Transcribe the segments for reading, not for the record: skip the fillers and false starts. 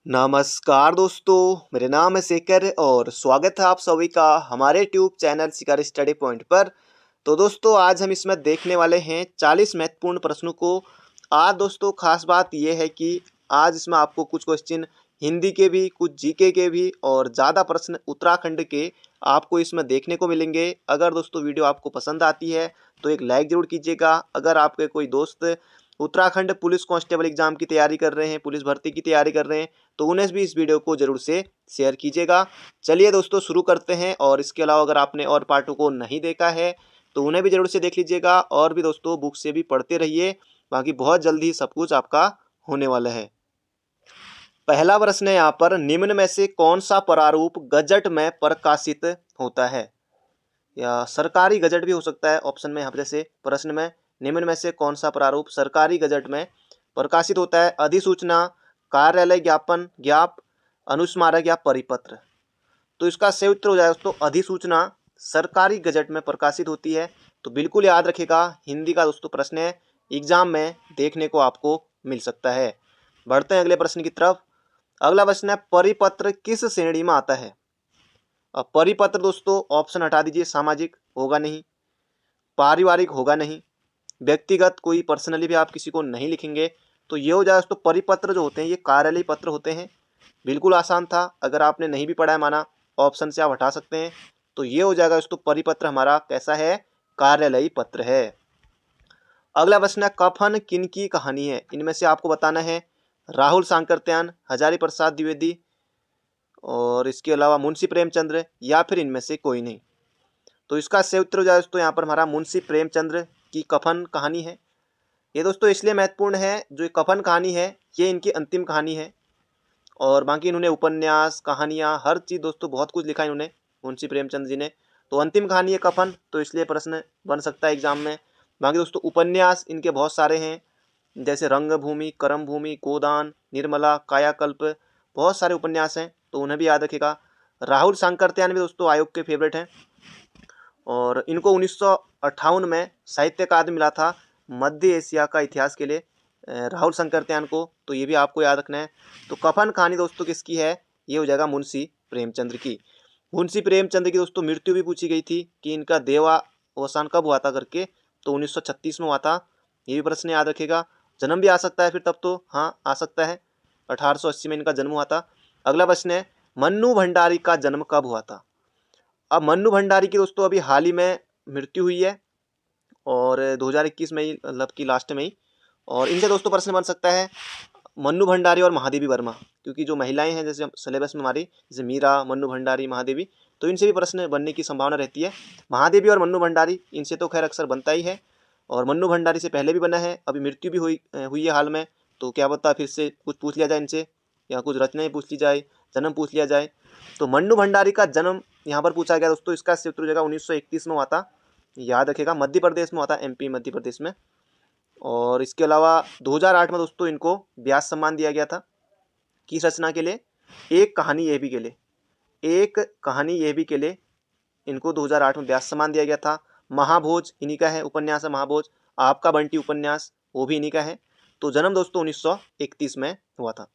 नमस्कार दोस्तों, मेरा नाम है शेखर और स्वागत है आप सभी का हमारे ट्यूब चैनल शिखर स्टडी पॉइंट पर। तो दोस्तों आज हम इसमें देखने वाले हैं 40 महत्वपूर्ण प्रश्नों को। आज दोस्तों खास बात यह है कि आज इसमें आपको कुछ क्वेश्चन हिंदी के भी, कुछ जीके के भी और ज़्यादा प्रश्न उत्तराखंड के आपको इसमें देखने को मिलेंगे। अगर दोस्तों वीडियो आपको पसंद आती है तो एक लाइक ज़रूर कीजिएगा। अगर आपके कोई दोस्त उत्तराखंड पुलिस कांस्टेबल एग्जाम की तैयारी कर रहे हैं, पुलिस भर्ती की तैयारी कर रहे हैं, तो उन्हें भी इस वीडियो को जरूर से शेयर कीजिएगा। चलिए दोस्तों शुरू करते हैं। और इसके अलावा अगर आपने और पार्टों को नहीं देखा है तो उन्हें भी जरूर से देख लीजिएगा। और भी दोस्तों बुक से भी पढ़ते रहिए, बाकी बहुत जल्दी सब कुछ आपका होने वाला है। पहला प्रश्न है यहाँ पर, निम्न में से कौन सा प्रारूप गजट में प्रकाशित होता है? या सरकारी गजट भी हो सकता है ऑप्शन में। यहाँ पर जैसे प्रश्न में निम्न में से कौन सा प्रारूप सरकारी गजट में प्रकाशित होता है? अधिसूचना, कार्यालय ज्ञापन, ज्ञाप, अनुस्मारक या परिपत्र। तो इसका सही उत्तर हो जाएगा दोस्तों अधिसूचना सरकारी गजट में प्रकाशित होती है। तो बिल्कुल याद रखिएगा, हिंदी का दोस्तों प्रश्न है, एग्जाम में देखने को आपको मिल सकता है। बढ़ते हैं अगले प्रश्न की तरफ। अगला प्रश्न है, परिपत्र किस श्रेणी में आता है? अब परिपत्र दोस्तों ऑप्शन हटा दीजिए, सामाजिक होगा नहीं, पारिवारिक होगा नहीं, व्यक्तिगत कोई पर्सनली भी आप किसी को नहीं लिखेंगे, तो ये हो जाएगा दोस्तों परिपत्र जो होते हैं ये कार्यालयी पत्र होते हैं। बिल्कुल आसान था, अगर आपने नहीं भी पढ़ा है माना ऑप्शन से आप हटा सकते हैं। तो ये हो जाएगा दोस्तों परिपत्र हमारा कैसा है? कार्यालयी पत्र है। अगला प्रश्न है, कफन किन की कहानी है? इनमें से आपको बताना है राहुल सांकृत्यायन, हजारी प्रसाद द्विवेदी और इसके अलावा मुंशी प्रेमचंद्र, या फिर इनमें से कोई नहीं। तो इसका सही उत्तर हो जाएगा दोस्तों यहाँ पर हमारा मुंशी प्रेमचंद्र की कफन कहानी है। ये दोस्तों इसलिए महत्वपूर्ण है, जो कफन कहानी है ये इनकी अंतिम कहानी है। और बाकी इन्होंने उपन्यास, कहानियाँ, हर चीज़ दोस्तों बहुत कुछ लिखा है इन्होंने, मुंशी प्रेमचंद जी ने। तो अंतिम कहानी है कफन, तो इसलिए प्रश्न बन सकता है एग्जाम में। बाकी दोस्तों उपन्यास इनके बहुत सारे हैं, जैसे रंगभूमि, कर्मभूमि, गोदान, निर्मला, कायाकल्प, बहुत सारे उपन्यास हैं, तो उन्हें भी याद रखेगा। राहुल सांकृत्यायन भी दोस्तों आयोग के फेवरेट हैं और इनको 1958 में साहित्य अकादमी मिला था मध्य एशिया का इतिहास के लिए, राहुल सांकृत्यायन को। तो ये भी आपको याद रखना है। तो कफन कहानी दोस्तों किसकी है? ये हो जाएगा मुंशी प्रेमचंद्र की। मुंशी प्रेमचंद्र की दोस्तों मृत्यु भी पूछी गई थी कि इनका देहावसान कब हुआ था करके, तो 1936 में हुआ था। ये भी प्रश्न याद रखेगा। जन्म भी आ सकता है फिर तब, तो हाँ आ सकता है, 1880 में इनका जन्म हुआ था। अगला प्रश्न है, मन्नू भंडारी का जन्म कब हुआ था? अब मन्नू भंडारी की दोस्तों अभी हाल ही में मृत्यु हुई है और 2021 में ही, मतलब कि लास्ट में ही। और इनसे दोस्तों प्रश्न बन सकता है मन्नू भंडारी और महादेवी वर्मा, क्योंकि जो महिलाएं हैं जैसे सिलेबस में हमारी, जैसे मीरा, मन्नू भंडारी, महादेवी, तो इनसे भी प्रश्न बनने की संभावना रहती है। महादेवी और मन्नू भंडारी इनसे तो खैर अक्सर बनता ही है, और मन्नू भंडारी से पहले भी बना है, अभी मृत्यु भी हुई है हाल में। तो क्या पता फिर से कुछ पूछ लिया जाए इनसे, या कुछ रचनाएं पूछ ली जाए, जन्म पूछ लिया जाए। तो मन्नू भंडारी का जन्म यहाँ पर पूछा गया दोस्तों, इसका उत्तर हो जाएगा 1931 में हुआ था। याद रखेगा, मध्य प्रदेश में हुआ था, एमपी मध्य प्रदेश में। और इसके अलावा 2008 में दोस्तों इनको व्यास सम्मान दिया गया था, किस रचना के लिए? एक कहानी ये भी के लिए, एक कहानी ये भी के लिए इनको 2008 में व्यास सम्मान दिया गया था। महाभोज इन्हीं का है, उपन्यास है महाभोज। आपका बंटी उपन्यास वो भी इन्हीं का है। तो जन्म दोस्तों 1931 में हुआ था।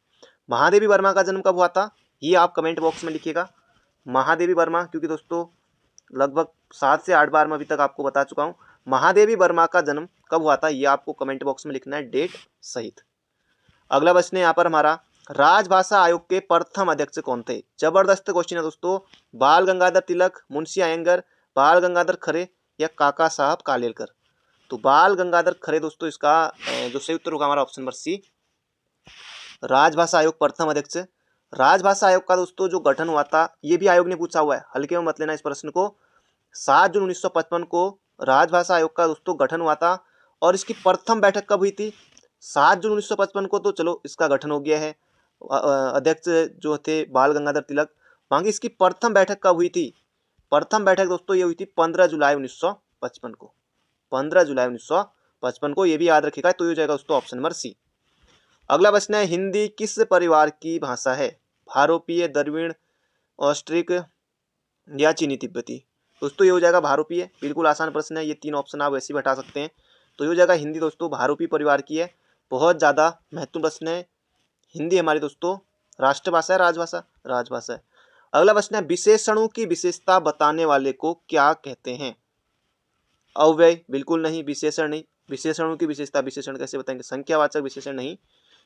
महादेवी वर्मा का जन्म कब हुआ था? ये आप कमेंट बॉक्स में लिखिएगा, महादेवी वर्मा, क्योंकि दोस्तों लगभग 7 से 8 बार मैं अभी तक आपको बता चुका हूँ। महादेवी वर्मा का जन्म कब हुआ था ये आपको कमेंट बॉक्स में लिखना है, डेट सहित। अगला प्रश्न है यहाँ पर हमारा, राजभाषा आयोग के प्रथम अध्यक्ष कौन थे? जबरदस्त क्वेश्चन है दोस्तों। बाल गंगाधर तिलक, मुंशी अयंगर, बाल गंगाधर खरे या काका साहब कालेलकर। तो बाल गंगाधर खरे दोस्तों इसका जो सही उत्तर होगा हमारा ऑप्शन नंबर सी, राजभाषा आयोग प्रथम अध्यक्ष। राजभाषा आयोग का दोस्तों जो गठन हुआ था, ये भी आयोग ने पूछा हुआ है, हल्के में मत लेना इस प्रश्न को। 7 जून 1955 को राजभाषा आयोग का दोस्तों गठन हुआ था। और इसकी प्रथम बैठक कब हुई थी? 7 जून 1955 को तो चलो इसका गठन हो गया है, अध्यक्ष जो थे बाल गंगाधर तिलक। बाकी इसकी प्रथम बैठक कब हुई थी? प्रथम बैठक दोस्तों ये हुई थी 15 जुलाई 1955 को, 15 जुलाई 1955 को, ये भी याद रखिएगा। तो ये हो जाएगा दोस्तों ऑप्शन नंबर सी। अगला प्रश्न है, हिंदी किस परिवार की भाषा है? भारोपीय, द्रविड़, ऑस्ट्रिक या चीनी तिब्बती। दोस्तों ये हो जाएगा भारोपीय। बिल्कुल आसान प्रश्न है, ये 3 ऑप्शन आप वैसे भी हटा सकते हैं। तो ये हो जाएगा हिंदी दोस्तों भारोपीय परिवार की है। बहुत ज़्यादा महत्वपूर्ण प्रश्न है। हिंदी हमारी दोस्तों राष्ट्रभाषा है, राजभाषा? राजभाषा है। अगला प्रश्न है, विशेषणों की विशेषता बताने वाले को क्या कहते हैं? अव्यय? बिल्कुल नहीं, विशेषण नहीं। विशेषणों की विशेषता विशेषण कैसे बताएंगे? संख्यावाचक विशेषण नहीं, ये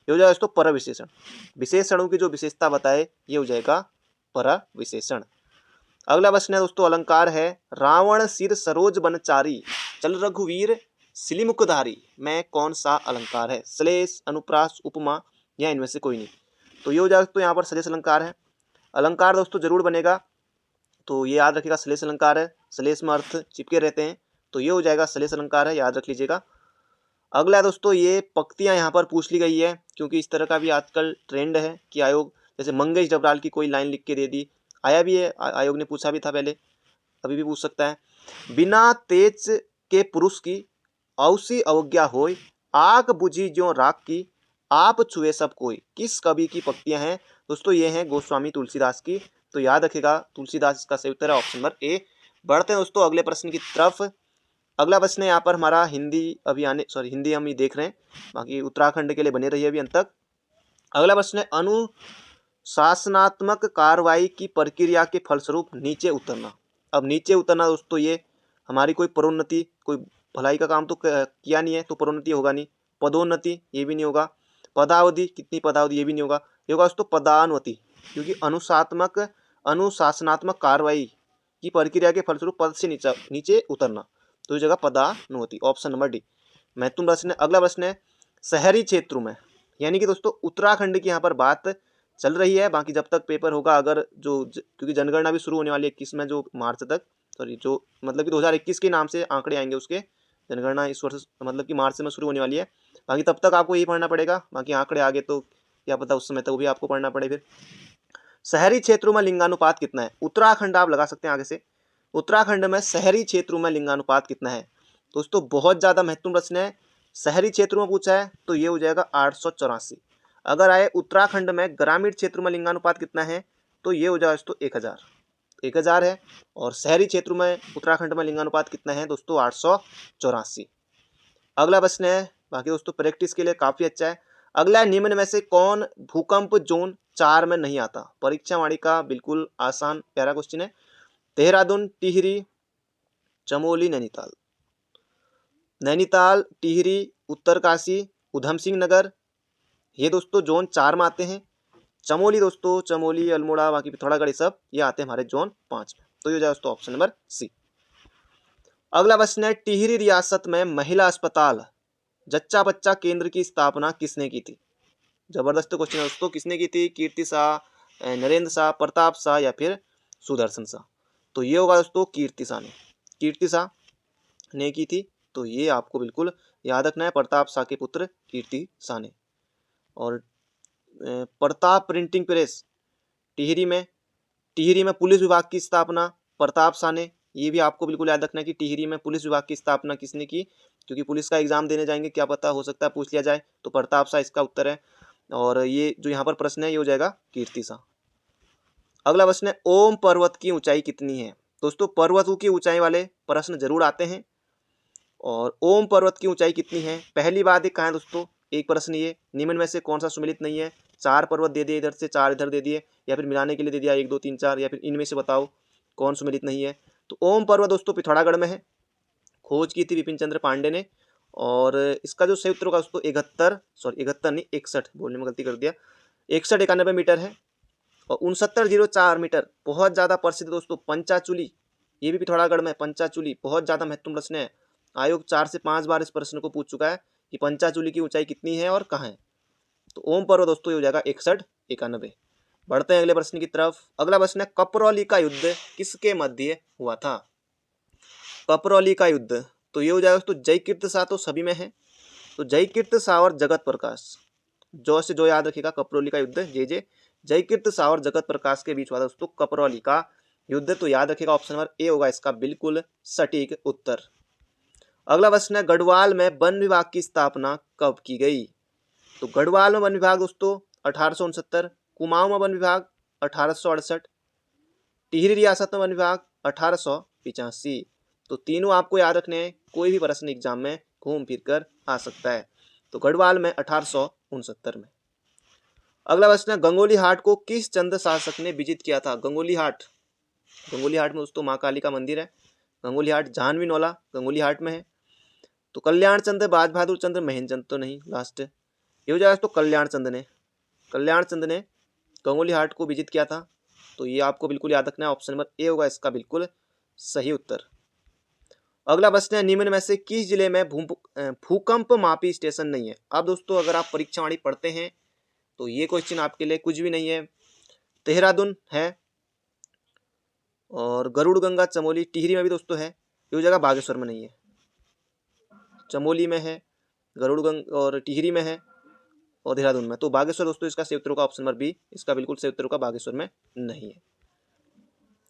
हो जाएगा दोस्तों पर विशेषण। विशेषणों की जो विशेषता बताए ये हो जाएगा पर विशेषण। अगला प्रश्न है दोस्तों, अलंकार है, रावण सिर सरोज बनचारी चल रघुवीर सिलिमुखधारी में कौन सा अलंकार है? श्लेष, अनुप्रास, उपमा या इनमें से कोई नहीं? तो ये हो जाएगा दोस्तों यहाँ पर श्लेष अलंकार है। अलंकार दोस्तों जरूर बनेगा, तो ये याद रखिएगा, श्लेष अलंकार है। श्लेष में अर्थ चिपके रहते हैं, तो ये हो जाएगा श्लेष अलंकार है, याद रख लीजिएगा। अगला दोस्तों, ये पंक्तियां यहाँ पर पूछ ली गई है, क्योंकि इस तरह का भी आजकल ट्रेंड है कि आयोग जैसे मंगेश डबराल की कोई लाइन लिख के दे दी, आया भी है, आयोग ने पूछा भी था पहले, अभी भी पूछ सकता है। बिना तेज के पुरुष की औसी अवज्ञा होय, आग बुझी ज्यों राख की आप छुए सब कोई, किस कवि की पंक्तियां हैं? दोस्तों ये हैं गोस्वामी तुलसीदास की, तो याद रखेगा तुलसीदास इसका सही उत्तर है, ऑप्शन नंबर ए। बढ़ते हैं दोस्तों अगले प्रश्न की तरफ। अगला प्रश्न है यहाँ पर हमारा हिंदी हिंदी हम ही देख रहे हैं, बाकी उत्तराखंड के लिए बने रहिए अभी अंत तक। अगला प्रश्न है, अनुशासनात्मक कार्रवाई की प्रक्रिया के फलस्वरूप नीचे उतरना। अब नीचे उतरना दोस्तों, ये हमारी कोई प्रोन्नति, कोई भलाई का काम तो किया नहीं है, तो प्रोन्नति होगा नहीं। पदोन्नति ये भी नहीं होगा। पदावधि, कितनी पदावधि, ये भी नहीं होगा। ये होगा दोस्तों पदान्वति, क्योंकि अनुशासनात्मक कार्रवाई की प्रक्रिया के फलस्वरूप पद से नीचे उतरना, तो इस जगह पदानुति, ऑप्शन नंबर डी महत्वपूर्ण प्रश्न है। अगला प्रश्न है, शहरी क्षेत्रों में, यानी कि दोस्तों उत्तराखंड की यहाँ पर बात चल रही है, बाकी जब तक पेपर होगा, अगर क्योंकि जनगणना भी शुरू होने वाली है 21 में, जो मार्च तक, जो मतलब कि 2021 के नाम से आंकड़े आएंगे उसके, जनगणना इस वर्ष मतलब कि मार्च में शुरू होने वाली है। बाकी तब तक आपको यही पढ़ना पड़ेगा, बाकी आंकड़े आगे तो क्या पता उस समय तक भी आपको पढ़ना पड़े। फिर शहरी क्षेत्रों में लिंगानुपात कितना है? उत्तराखंड आप लगा सकते हैं आगे से, उत्तराखंड में शहरी क्षेत्रों में लिंगानुपात कितना है? दोस्तों बहुत ज़्यादा महत्वपूर्ण प्रश्न है, शहरी क्षेत्रों में पूछा है तो ये हो जाएगा 884। अगर आए उत्तराखंड में ग्रामीण क्षेत्रों में लिंगानुपात कितना है, तो ये हो जाएगा दोस्तों 1000 है। और शहरी क्षेत्रों में उत्तराखंड में लिंगानुपात कितना है दोस्तों? 884। अगला प्रश्न है, बाकी दोस्तों प्रैक्टिस के लिए काफ़ी अच्छा है। अगला, निम्न में से कौन भूकंप जोन 4 में नहीं आता? परीक्षा वाणी का बिल्कुल आसान प्यारा क्वेश्चन है। देहरादून, टिहरी, चमोली, नैनीताल। नैनीताल, टिहरी, उत्तरकाशी, उधम सिंह नगर, ये दोस्तों जोन 4 में आते हैं। चमोली दोस्तों, चमोली, अल्मोड़ा, बाकी पिथौरागढ़, ये सब ये आते हैं हमारे जोन 5 में, तो ये हो जाए दोस्तों ऑप्शन नंबर सी। अगला प्रश्न है, टिहरी रियासत में महिला अस्पताल जच्चा बच्चा केंद्र की स्थापना किसने की थी? जबरदस्त क्वेश्चन है दोस्तों, किसने की थी? कीर्ति शाह, नरेंद्र शाह, प्रताप शाह या फिर सुदर्शन शाह? तो ये होगा दोस्तों कीर्ति शाह ने, कीर्ति शाह ने की थी, तो ये आपको बिल्कुल याद रखना है, प्रताप शाह के पुत्र कीर्ति शाह ने। और प्रताप प्रिंटिंग प्रेस टिहरी में पुलिस विभाग की स्थापना प्रताप शाह ने, ये भी आपको बिल्कुल याद रखना है कि टिहरी में पुलिस विभाग की स्थापना किसने की, क्योंकि पुलिस का एग्जाम देने जाएंगे, क्या पता हो सकता है पूछ लिया जाए, तो प्रताप शाह इसका उत्तर है। और ये जो यहाँ पर प्रश्न है ये हो जाएगा कीर्ति शाह। अगला प्रश्न है, ओम पर्वत की ऊंचाई कितनी है? दोस्तों पर्वतों की ऊंचाई वाले प्रश्न जरूर आते हैं, और ओम पर्वत की ऊंचाई कितनी है? पहली बात कहाँ है दोस्तों, एक प्रश्न ये, निम्न में से कौन सा सुमेलित नहीं है? 4 पर्वत दे दिए इधर से, 4 इधर दे दिए, या फिर मिलाने के लिए दे दिया 1 2 3 4, या फिर इनमें से बताओ कौन सुमेलित नहीं है? तो ओम पर्वत दोस्तों पिथौरागढ़ में है, खोज की थी विपिन चंद्र पांडे ने, और इसका जो सही उत्तर होगा दोस्तों 71 नहीं 61, बोलने में गलती कर दिया, 6191 मीटर है। और 6904 मीटर बहुत ज़्यादा प्रसिद्ध दोस्तों पंचाचूली, ये भी पिथौरागढ़ में, पंचाचूली बहुत ज़्यादा महत्वपूर्ण प्रश्न है, आयोग 4 से 5 बार इस प्रश्न को पूछ चुका है कि पंचाचूली की ऊंचाई कितनी है और कहाँ है। तो ओम पर्वत दोस्तों ये हो जाएगा 6191। बढ़ते हैं अगले प्रश्न की तरफ। अगला प्रश्न है, कपरौली का युद्ध किसके मध्य हुआ था? कपरौली का युद्ध, तो ये हो जाएगा दोस्तों जयकीर्त शाह, तो सभी में है, तो जयकीर्त शाह और जगत प्रकाश, जो से जो याद रखिएगा, कपरौली का युद्ध जयकीर्त शाह और जगत प्रकाश के बीच हुआ दोस्तों कपरौली का युद्ध, तो याद रखिएगा ऑप्शन नंबर ए होगा इसका बिल्कुल सटीक उत्तर। अगला प्रश्न है, गढ़वाल में वन विभाग की स्थापना कब की गई? तो गढ़वाल में वन विभाग दोस्तों 1869, कुमाऊं में वन विभाग 1868, टिहरी रियासत में वन विभाग 1885। तो तीनों आपको याद रखने हैं, कोई भी प्रश्न एग्जाम में घूम फिर कर आ सकता है। तो गढ़वाल में 1869 में। अगला प्रश्न है, गंगोली हाट को किस चंद शासक ने विजित किया था? गंगोली हाट में दोस्तों माँ काली का मंदिर है। गंगोली हाट जाह्नवी नौला गंगोली हाट में है। तो कल्याण चंद, बाज बहादुर चंद, महेंद्र चंद तो नहीं, लास्ट ये हो जाएगा तो कल्याण चंद ने गंगोली हाट को विजिट किया था। तो ये आपको बिल्कुल याद रखना है, ऑप्शन नंबर ए होगा इसका बिल्कुल सही उत्तर। अगला प्रश्न है, निम्न में से किस जिले में भूकंप मापी स्टेशन नहीं है? अब दोस्तों अगर आप परीक्षावाणी पढ़ते हैं तो ये क्वेश्चन आपके लिए कुछ भी नहीं है। देहरादून है और गरुड़ गंगा चमोली टिहरी में भी दोस्तों है। ये जगह बागेश्वर में नहीं है, चमोली में है, गरुड़ गंगा और टिहरी में है और देहरादून में। तो बागेश्वर दोस्तों इसका सही उत्तर होगा ऑप्शन नंबर बी, इसका बिल्कुल सही उत्तर होगा बागेश्वर में नहीं है।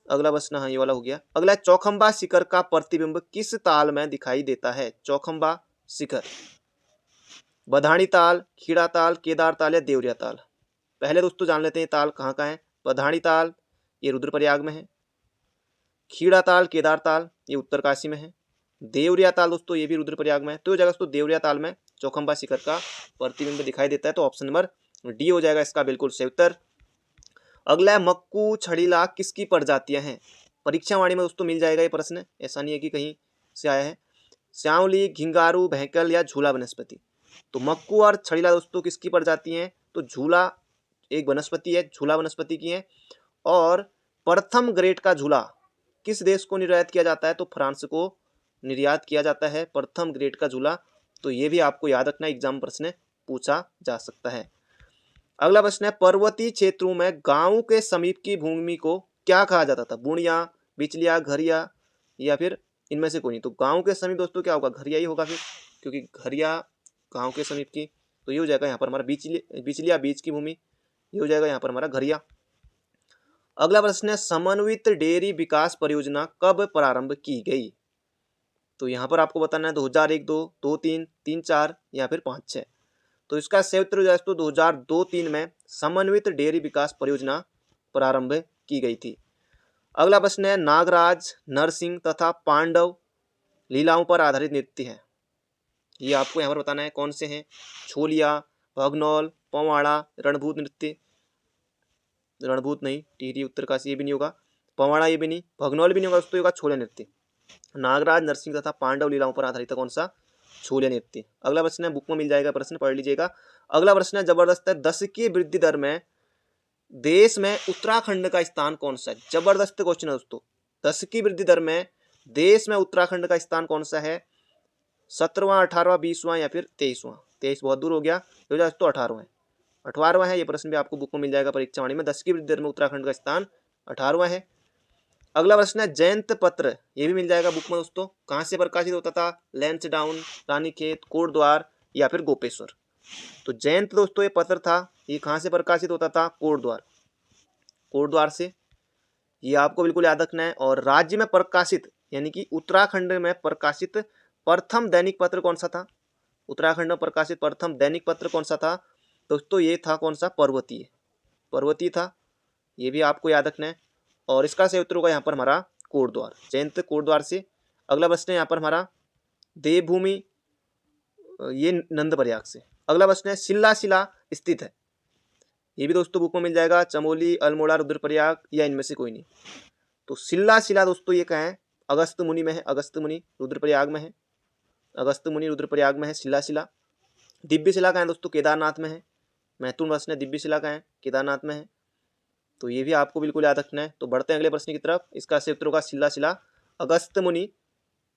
अगला प्रश्न, हाँ ये वाला हो गया। अगला, चौखंबा शिखर का प्रतिबिंब किस ताल में दिखाई देता है? चौखंबा शिखर, बधानी ताल, खीड़ा ताल, केदार ताल या देवरिया ताल? पहले दोस्तों जान लेते हैं ताल कहाँ का है। बधानी ताल ये रुद्रप्रयाग में है, खीड़ा ताल, केदार ताल ये उत्तरकाशी में है, देवरिया ताल दोस्तों ये भी रुद्रप्रयाग में है। तो जगह दोस्तों देवरिया ताल में चौखंबा शिखर का प्रतिबिंब दिखाई देता है। तो ऑप्शन नंबर डी हो जाएगा इसका बिल्कुल सही उत्तर। अगला है, मक्कू छड़ीला किसकी प्रजातियां हैं? परीक्षावाणी में दोस्तों मिल जाएगा ये प्रश्न, ऐसा नहीं है कि कहीं से आया है। श्यावली, घिंगारू, भैंकल या झूला वनस्पति? तो मक्कू और छड़ीला दोस्तों किसकी प्रजाति हैं? तो झूला एक वनस्पति है, झूला वनस्पति की है। और प्रथम ग्रेड का झूला किस देश को निर्यात किया जाता है? तो फ्रांस को निर्यात किया जाता है प्रथम ग्रेड का झूला। तो ये भी आपको याद रखना, एग्जाम प्रश्न पूछा जा सकता है। अगला प्रश्न है, पर्वतीय क्षेत्रों में गांव के समीप की भूमि को क्या कहा जाता था? बुणिया, बिचलिया, घरिया या फिर इनमें से कोई नहीं? तो गांव के समीप दोस्तों क्या होगा? घरिया ही होगा फिर, क्योंकि घरिया गांव के समीप की। तो ये हो जाएगा यहाँ पर हमारा बिचलिया बीच की भूमि, ये हो जाएगा यहाँ पर हमारा घरिया। अगला प्रश्न है, समन्वित डेयरी विकास परियोजना कब प्रारंभ की गई? तो यहाँ पर आपको बताना है 2001, 2, 2, 3, 3, 4 या फिर 5, 6। तो इसका सही उत्तर हो जाए तो 2002-3 में समन्वित डेयरी विकास परियोजना प्रारंभ की गई थी। अगला प्रश्न है, नागराज, नरसिंह तथा पांडव लीलाओं पर आधारित नृत्य है। ये आपको यहाँ पर बताना है कौन से हैं। छोलिया, भगनौल, पवाड़ा, रणभूत नृत्य। रणभूत नहीं, टिहरी उत्तरकाशी ये भी नहीं होगा, पवाड़ा ये भी नहीं, भगनौल भी नहीं होगा दोस्तों, होगा छोलिया नृत्य। नागराज, नरसिंह तथा पांडव लीलाओं पर आधारित कौन सा? छोलिया नृत्य। अगला प्रश्न है, बुक में मिल जाएगा प्रश्न, पढ़ लीजिएगा। अगला प्रश्न है, जबरदस्त है, दशकीय वृद्धि दर में देश में उत्तराखंड का स्थान कौन सा है? जबरदस्त क्वेश्चन है दोस्तों। दशकीय वृद्धि दर में देश में उत्तराखंड का स्थान कौन सा है? 17वां, 18वां, 20वां या फिर 23वां? 23 बहुत दूर हो गया, तो 18वां है। 18वां है, ये प्रश्न भी आपको बुक में मिल जाएगा परीक्षावाणी में। दशकीय वृद्धि दर में उत्तराखंड का स्थान 18वां है। अगला प्रश्न है, जयंत पत्र, ये भी मिल जाएगा बुक में दोस्तों, कहाँ से प्रकाशित होता था? लैंसडाउन, रानीखेत, कोटद्वार या फिर गोपेश्वर? तो जयंत दोस्तों ये पत्र था, ये कहाँ से प्रकाशित होता था? कोटद्वार से, ये आपको बिल्कुल याद रखना है। और राज्य में प्रकाशित यानी कि उत्तराखंड में प्रकाशित प्रथम दैनिक पत्र कौन सा था? उत्तराखंड में प्रकाशित प्रथम दैनिक पत्र कौन सा था दोस्तों? ये था कौन सा? पर्वतीय था, ये भी आपको याद रखना है। और इसका सही उत्तर होगा यहाँ पर हमारा कोटद्वार, जयंत कोटद्वार से। अगला प्रश्न है यहाँ पर हमारा देवभूमि, ये नंदप्रयाग से। अगला प्रश्न है, शिला स्थित है, ये भी दोस्तों बुक में मिल जाएगा, चमोली, अल्मोड़ा, रुद्रप्रयाग या इनमें से कोई नहीं? तो शिला दोस्तों ये कहाँ है? अगस्त मुनि में है, अगस्त मुनि रुद्रप्रयाग में है, अगस्त मुनि रुद्रप्रयाग में है शिला। दिव्य शिला कहाँ है दोस्तों? केदारनाथ में है। महत्वपूर्ण प्रश्न है, दिव्य शिला कहाँ है? केदारनाथ में है। तो ये भी आपको बिल्कुल याद रखना है। तो बढ़ते हैं अगले प्रश्न की तरफ। इसका सही उत्तर होगा शिला, अगस्त मुनि,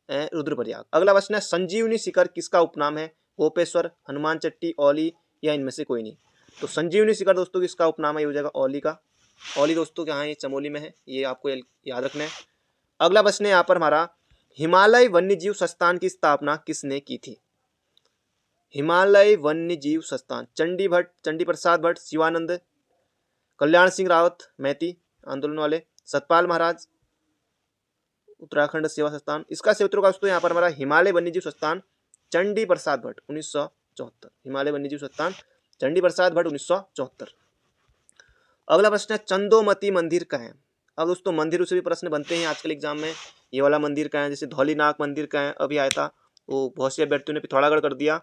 रुद्रप्रयाग। अगला प्रश्न है, संजीवनी शिखर किसका उपनाम है? गोपेश्वर, हनुमान चट्टी, औली या इनमें से कोई नहीं? तो संजीवनी शिखर दोस्तों किसका उपनाम है? ये हो जाएगा औली का। औली दोस्तों कहाँ है? ये चमोली में है, ये आपको याद रखना है। अगला प्रश्न है यहाँ पर हमारा, हिमालय वन्यजीव संस्थान की स्थापना किसने की थी? हिमालय वन्यजीव संस्थान, चंडी प्रसाद भट्ट, शिवानंद, कल्याण सिंह रावत मैती आंदोलन वाले, सतपाल महाराज, उत्तराखंड सेवा संस्थान। इसका सही उत्तर होगा दोस्तों यहाँ पर हमारा हिमालय वन्यजीव संस्थान, चंडी प्रसाद भट्ट 1974। हिमालय वन्यजीव संस्थान चंडी प्रसाद भट्ट 1974। अगला प्रश्न है, चंदोमती मंदिर कहाँ है? अब दोस्तों मंदिरों से भी प्रश्न बनते हैं आजकल एग्जाम में। ये वाला मंदिर कहाँ है? जैसे धौलीनाग मंदिर कहाँ है? अभी आया था, वो बहुत से अभ्यर्थियों ने पिथौरागढ़ कर दिया,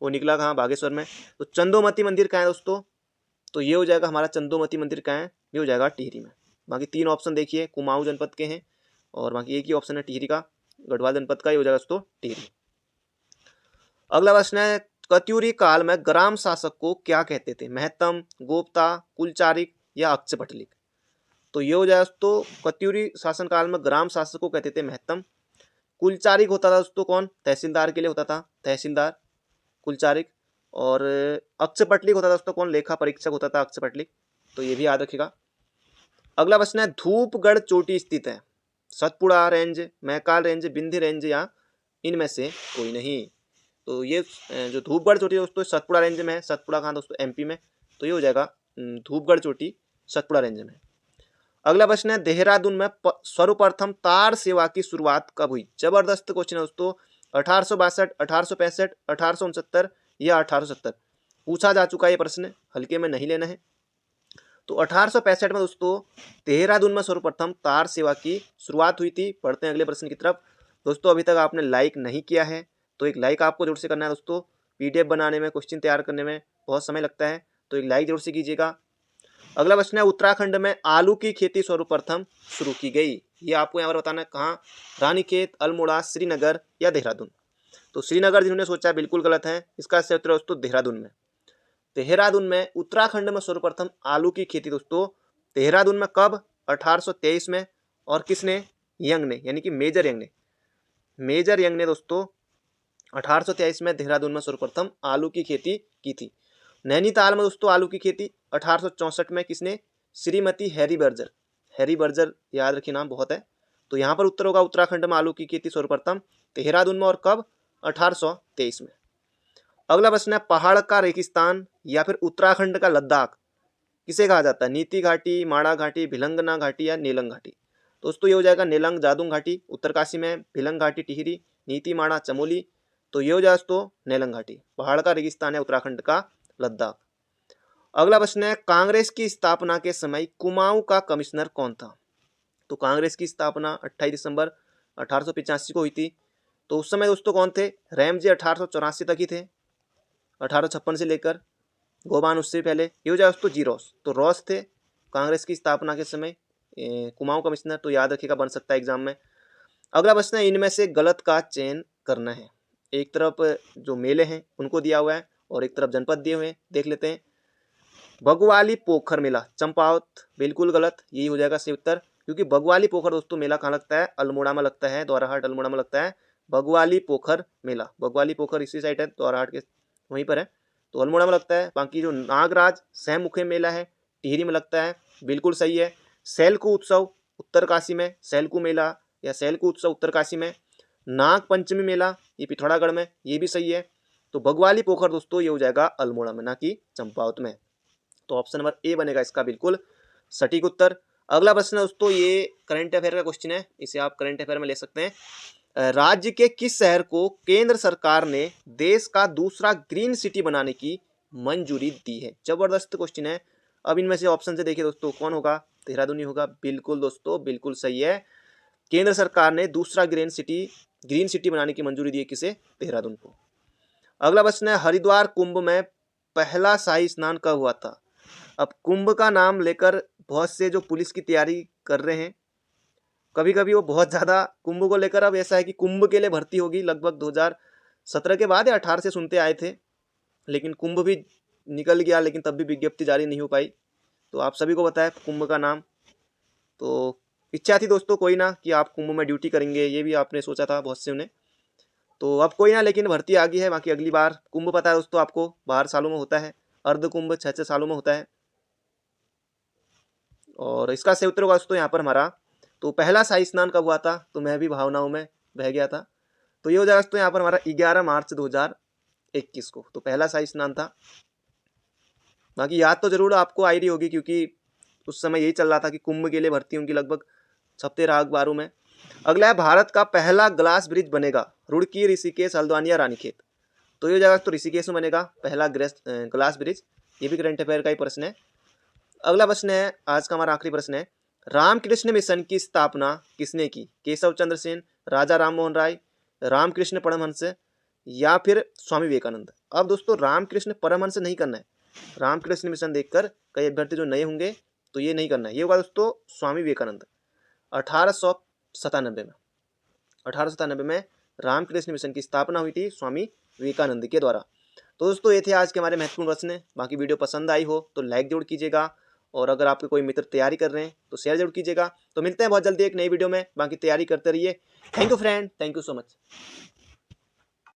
वो निकला कहाँ? बागेश्वर में। तो चंदोमती मंदिर कहाँ है दोस्तों? तो ये हो जाएगा हमारा चंदोमती मंदिर कहाँ है, ये हो जाएगा टिहरी में। बाकी 3 ऑप्शन देखिए कुमाऊं जनपद के हैं और बाकी एक ही ऑप्शन है टिहरी का, गढ़वाल जनपद का, ये हो जाएगा दोस्तों टिहरी। अगला प्रश्न है कत्यूरी काल में ग्राम शासक को क्या कहते थे, महतम, गोप्ता, कुलचारिक या अक्षपटलिक। तो ये हो जाएगा दोस्तों कत्यूरी शासन काल में ग्राम शासक को कहते थे महतम। कुलचारिक होता था दोस्तों कौन, तहसीलदार के लिए होता था तहसीलदार कुलचारिक। और अक्षपटलिक होता था दोस्तों कौन, लेखा परीक्षक होता था अक्षपटलिक। तो ये भी याद रखिएगा। अगला प्रश्न है धूपगढ़ चोटी स्थित है, सतपुड़ा रेंज, मैकाल रेंज, बिंदी रेंज या इनमें से कोई नहीं। तो ये जो धूपगढ़ चोटी दोस्तों सतपुड़ा रेंज में है। सतपुड़ा कहाँ दोस्तों, एमपी में। तो ये हो जाएगा धूपगढ़ चोटी सतपुड़ा रेंज में। अगला प्रश्न है देहरादून में सर्वप्रथम तार सेवा की शुरुआत कब हुई। जबरदस्त क्वेश्चन है दोस्तों। 1862, 1865, 1869 या 1870 पूछा जा चुका है ये प्रश्न, हल्के में नहीं लेना है। तो 1865 में दोस्तों देहरादून में सर्वप्रथम तार सेवा की शुरुआत हुई थी। पढ़ते हैं अगले प्रश्न की तरफ। दोस्तों अभी तक आपने लाइक नहीं किया है तो एक लाइक आपको जरूर से करना है दोस्तों। पीडीएफ बनाने में, क्वेश्चन तैयार करने में बहुत समय लगता है, तो एक लाइक जरूर से कीजिएगा। अगला प्रश्न है उत्तराखंड में आलू की खेती सर्वप्रथम शुरू की गई। ये आपको यहाँ पर बताना है कहाँ, रानीखेत, अल्मोड़ा, श्रीनगर या देहरादून। तो श्रीनगर जिन्होंने सोचा है बिल्कुल गलत है, इसका सही उत्तर दोस्तों देहरादून में। देहरादून में उत्तराखंड में सर्वप्रथम आलू की खेती दोस्तों देहरादून में कब, 1823 में। और किसने, यंग ने, यानी कि मेजर यंग ने। मेजर यंग ने दोस्तों 1823 में देहरादून में सर्वप्रथम आलू की खेती की थी। नैनीताल में दोस्तों आलू की खेती 1864 में किसने, Shrimati Harry Berger. Harry Berger याद रखिए नाम बहुत है। तो यहाँ पर उत्तर होगा उत्तराखंड में आलू की खेती सर्वप्रथम देहरादून में और कब, 1823 में। अगला प्रश्न है पहाड़ का रेगिस्तान या फिर उत्तराखंड का लद्दाख किसे कहा जाता है, नीति घाटी, माड़ा घाटी, भिलंगना घाटी या नेलंग घाटी। दोस्तों ये हो जाएगा नेलंग जादुंग घाटी उत्तरकाशी में, भिलंग घाटी टिहरी, नीति माड़ा चमोली। तो ये हो जाए दोस्तों नेलंग घाटी। पहाड़ का रेगिस्तान है उत्तराखंड का लद्दाख। अगला प्रश्न है कांग्रेस की स्थापना के समय कुमाऊं का कमिश्नर कौन था। तो कांग्रेस की स्थापना 28 दिसंबर 1885 को हुई थी। तो उस समय दोस्तों कौन थे, रैमजे 1884 तक ही थे, 1856 से लेकर, गोबान उससे पहले। ये हो जाए दोस्तों जी रॉस। तो रॉस थे कांग्रेस की स्थापना के समय कुमाऊं कमिश्नर। तो याद रखिएगा, बन सकता है एग्जाम में। अगला प्रश्न है इनमें से गलत का चयन करना है। एक तरफ जो मेले हैं उनको दिया हुआ है और एक तरफ जनपद दिए हुए हैं, देख लेते हैं। बगवाली पोखर मेला चंपावत, बिल्कुल गलत, यही हो जाएगा सही उत्तर। क्योंकि बगवाली पोखर दोस्तों मेला कहाँ लगता है, अल्मोड़ा में लगता है, द्वाराहाट अल्मोड़ा में लगता है बगवाली पोखर मेला। बगवाली पोखर इसी साइड है, द्वाराहाट के वहीं पर है, तो अल्मोड़ा में लगता है। बाकी जो नागराज सहमुखे मेला है टिहरी में लगता है, बिल्कुल सही है। सैलकू उत्सव उत्तरकाशी में, सैलकू मेला या सैलकू उत्सव उत्तरकाशी में। नाग पंचमी मेला ये पिथौरागढ़ में, ये भी सही है। तो बगवाली पोखर दोस्तों ये हो जाएगा अल्मोड़ा में, ना कि चंपावत में। तो ऑप्शन नंबर ए बनेगा इसका बिल्कुल सटीक उत्तर। अगला प्रश्न दोस्तों ये करंट अफेयर का क्वेश्चन है, इसे आप करंट अफेयर में ले सकते हैं। राज्य के किस शहर को केंद्र सरकार ने देश का दूसरा ग्रीन सिटी बनाने की मंजूरी दी है। जबरदस्त क्वेश्चन है। अब इनमें से ऑप्शन से देखिए दोस्तों कौन होगा, देहरादून ही होगा। बिल्कुल दोस्तों बिल्कुल सही है, केंद्र सरकार ने दूसरा ग्रीन सिटी बनाने की मंजूरी दी है, किसे, देहरादून को। अगला प्रश्न है हरिद्वार कुंभ में पहला शाही स्नान कब हुआ था। अब कुंभ का नाम लेकर बहुत से जो पुलिस की तैयारी कर रहे हैं, कभी कभी वो बहुत ज़्यादा कुंभ को लेकर, अब ऐसा है कि कुंभ के लिए भर्ती होगी लगभग 2017 के बाद या 18 से सुनते आए थे, लेकिन कुंभ भी निकल गया, लेकिन तब भी विज्ञप्ति जारी नहीं हो पाई। तो आप सभी को पता है कुंभ का नाम। तो इच्छा थी दोस्तों कोई ना कि आप कुंभ में ड्यूटी करेंगे, ये भी आपने सोचा था बहुत से उन्हें, तो अब कोई ना, लेकिन भर्ती आ गई है। बाकी अगली बार कुंभ पता है दोस्तों आपको 12 सालों में होता है, अर्ध कुंभ 6 सालों में होता है। और इसका सही उत्तर होगा दोस्तों यहाँ पर हमारा, तो पहला शाही स्नान कब हुआ था, तो मैं भी भावनाओं में बह गया था। तो ये हो जाएगा दोस्तों यहाँ पर हमारा 11 मार्च 2021 को, तो पहला शाही स्नान था। बाकी याद तो जरूर आपको आई रही होगी, क्योंकि उस समय यही चल रहा था कि कुंभ के लिए भर्ती उनकी लगभग छपते रहा अखबारों में। अगला है भारत का पहला ग्लास ब्रिज बनेगा रुड़की, ऋषिकेश, हल्द्वानी या रानीखेत। तो ये जगह तो ऋषिकेश में बनेगा पहला ग्लास ब्रिज। ये भी करंट अफेयर का ही प्रश्न है। अगला प्रश्न है आज का हमारा आखिरी प्रश्न है, रामकृष्ण मिशन की स्थापना किसने की। केशव चंद्र सेन, राजा राम मोहन राय, रामकृष्ण परमहंस या फिर स्वामी विवेकानंद। अब दोस्तों रामकृष्ण परमहंस नहीं करना है, रामकृष्ण मिशन देखकर कई अभ्यर्थी जो नए होंगे तो ये नहीं करना है। ये होगा दोस्तों स्वामी विवेकानंद 1897 में। 1897 में रामकृष्ण मिशन की स्थापना हुई थी स्वामी विवेकानंद के द्वारा। तो दोस्तों ये थे आज के हमारे महत्वपूर्ण प्रश्न। बाकी वीडियो पसंद आई हो तो लाइक जरूर कीजिएगा, और अगर आपके कोई मित्र तैयारी कर रहे हैं तो शेयर जरूर कीजिएगा। तो मिलते हैं बहुत जल्दी एक नई वीडियो में, बाकी तैयारी करते रहिए। Thank you friend, thank you so much.